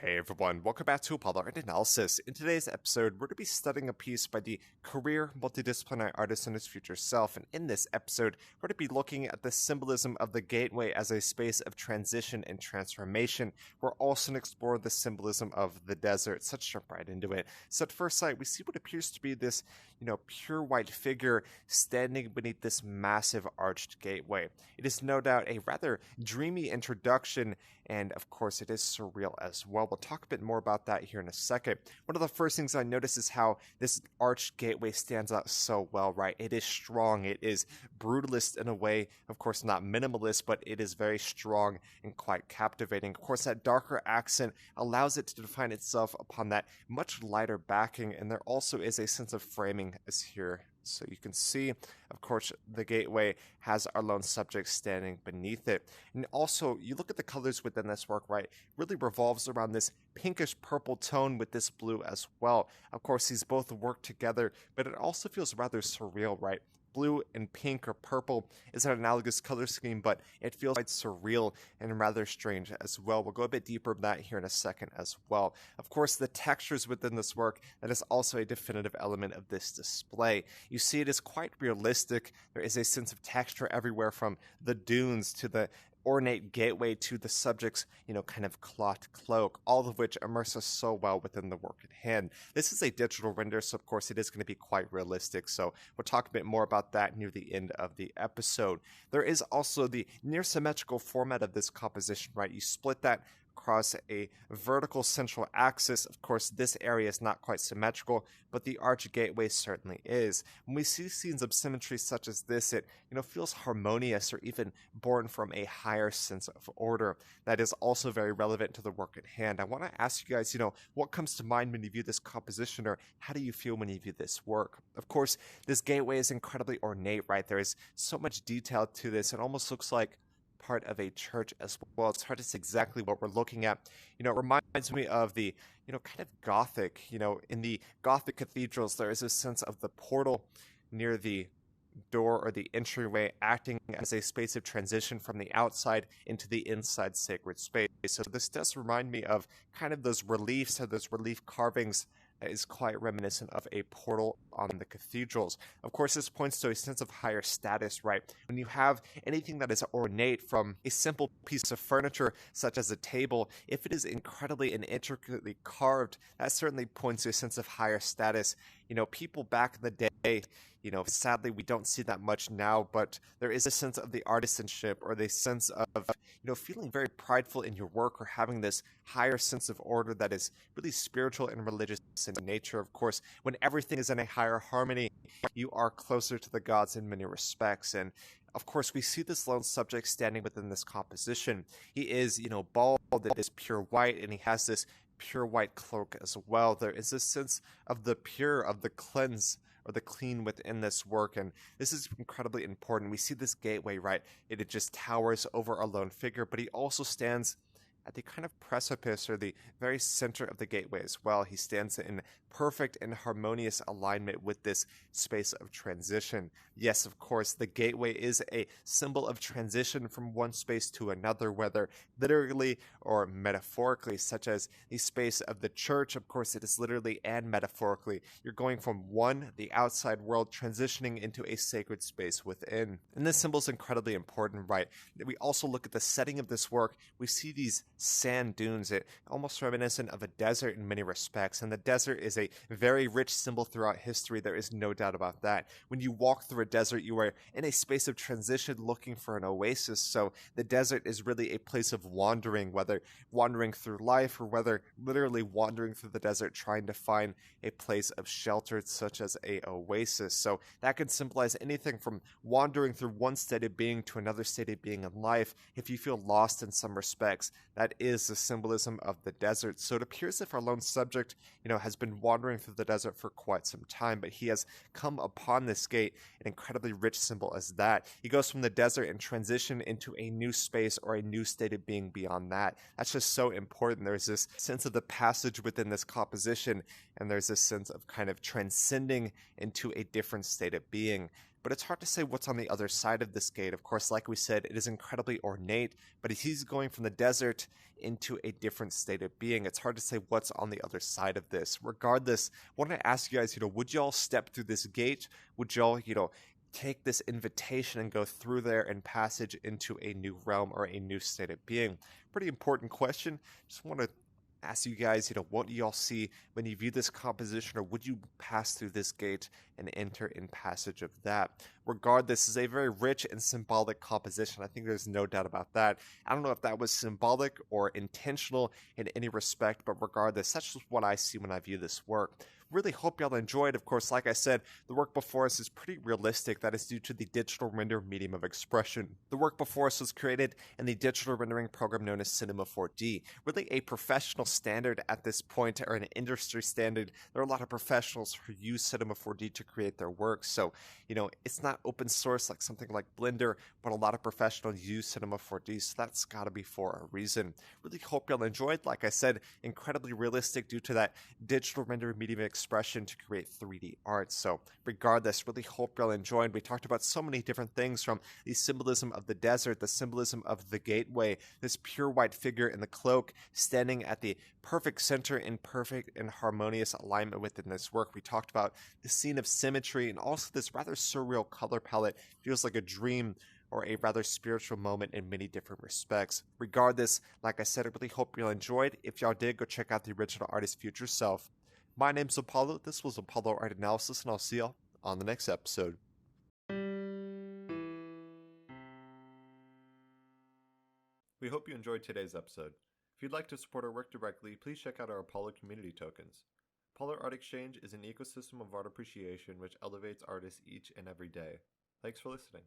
Hey everyone, welcome back to Apollo Art Analysis. In today's episode, we're going to be studying a piece by the career multidisciplinary artist and his future self. And in this episode, we're going to be looking at the symbolism of the gateway as a space of transition and transformation. We're also going to explore the symbolism of the desert. So let's jump right into it. So at first sight, we see what appears to be this, pure white figure standing beneath this massive arched gateway. It is no doubt a rather dreamy introduction, and of course it is surreal as well. We'll talk a bit more about that here in a second. One of the first things I notice is how this arched gateway stands out so well, right? It is strong, it is brutalist in a way, of course not minimalist, but it is very strong and quite captivating. Of course, that darker accent allows it to define itself upon that much lighter backing, and there also is a sense of framing as here. So you can see, of course, the gateway has our lone subject standing beneath it. And also, you look at the colors within this work, right? Really revolves around this pinkish purple tone with this blue as well. Of course, these both work together, but it also feels rather surreal, right? Blue and pink or purple is an analogous color scheme, but it feels quite surreal and rather strange as well. We'll go a bit deeper into that here in a second as well. Of course, the textures within this work, that is also a definitive element of this display. You see it is quite realistic. There is a sense of texture everywhere, from the dunes to the ornate gateway to the subject's, kind of cloth cloak, all of which immerse us so well within the work at hand. This is a digital render, so of course it is going to be quite realistic, so we'll talk a bit more about that near the end of the episode. There is also the near symmetrical format of this composition, right? You split that across a vertical central axis. Of course, this area is not quite symmetrical, but the arch gateway certainly is. When we see scenes of symmetry such as this, it feels harmonious, or even born from a higher sense of order. That is also very relevant to the work at hand. I want to ask you guys, what comes to mind when you view this composition, or how do you feel when you view this work? Of course, this gateway is incredibly ornate, right? There is so much detail to this. It almost looks like part of a church as well. It's hard to say exactly what we're looking at. It reminds me of the, kind of Gothic, in the Gothic cathedrals, there is a sense of the portal near the door or the entryway acting as a space of transition from the outside into the inside sacred space. So this does remind me of kind of those reliefs or those relief carvings that is quite reminiscent of a portal on the cathedrals. Of course, this points to a sense of higher status, right? When you have anything that is ornate, from a simple piece of furniture such as a table, if it is incredibly and intricately carved, that certainly points to a sense of higher status. People back in the day, sadly we don't see that much now, but there is a sense of the artisanship, or the sense of, feeling very prideful in your work, or having this higher sense of order that is really spiritual and religious in nature. Of course, when everything is in a higher harmony, you are closer to the gods in many respects. And of course, we see this lone subject standing within this composition. He is, bald, it is pure white, and he has this pure white cloak as well. There is a sense of the pure, of the cleanse, or the clean within this work, and this is incredibly important. We see this gateway, right? It just towers over a lone figure, but he also stands at the kind of precipice, or the very center of the gateway as well. He stands in perfect and harmonious alignment with this space of transition. Yes, of course, the gateway is a symbol of transition from one space to another, whether literally or metaphorically, such as the space of the church. Of course, it is literally and metaphorically. You're going from the outside world, transitioning into a sacred space within. And this symbol is incredibly important, right? We also look at the setting of this work. We see these sand dunes, it almost reminiscent of a desert in many respects, and the desert is a very rich symbol throughout history. There is no doubt about that. When you walk through a desert, you are in a space of transition, looking for an oasis. So the desert is really a place of wandering, whether wandering through life, or whether literally wandering through the desert trying to find a place of shelter such as a oasis. So that can symbolize anything from wandering through one state of being to another state of being in life. If you feel lost in some respects, that is the symbolism of the desert. So it appears as if our lone subject, has been wandering through the desert for quite some time, but he has come upon this gate, an incredibly rich symbol as that. He goes from the desert and transition into a new space, or a new state of being beyond that. That's just so important. There's this sense of the passage within this composition, and there's this sense of kind of transcending into a different state of being. but it's hard to say what's on the other side of this gate. Of course, like we said, it is incredibly ornate, but he's going from the desert into a different state of being. It's hard to say what's on the other side of this. Regardless, I want to ask you guys, would y'all step through this gate? Would y'all, take this invitation and go through there and passage into a new realm or a new state of being? Pretty important question. Just want to ask you guys, what do y'all see when you view this composition, or would you pass through this gate and enter in passage of that? Regardless, this is a very rich and symbolic composition. I think there's no doubt about that. I don't know if that was symbolic or intentional in any respect, but regardless, that's just what I see when I view this work. Really hope y'all enjoyed. Of course, like I said, the work before us is pretty realistic. That is due to the digital render medium of expression. The work before us was created in the digital rendering program known as Cinema 4D. Really a professional standard at this point, or an industry standard. There are a lot of professionals who use Cinema 4D to create their work. So, it's not open source like something like Blender, but a lot of professionals use Cinema 4D, so that's got to be for a reason. Really hope y'all enjoyed. Like I said, incredibly realistic due to that digital render medium expression to create 3D art. So regardless, really hope y'all enjoyed. We talked about so many different things, from the symbolism of the desert, the symbolism of the gateway, this pure white figure in the cloak standing at the perfect center in perfect and harmonious alignment within this work. We talked about the scene of symmetry, and also this rather surreal color palette. Feels like a dream or a rather spiritual moment in many different respects. Regardless, like I said, I really hope y'all enjoyed. If y'all did, go check out the original artist's future self. My name's Apollo. This was Apollo Art Analysis, and I'll see y'all on the next episode. We hope you enjoyed today's episode. If you'd like to support our work directly, please check out our Apollo community tokens. Apollo Art Exchange is an ecosystem of art appreciation which elevates artists each and every day. Thanks for listening.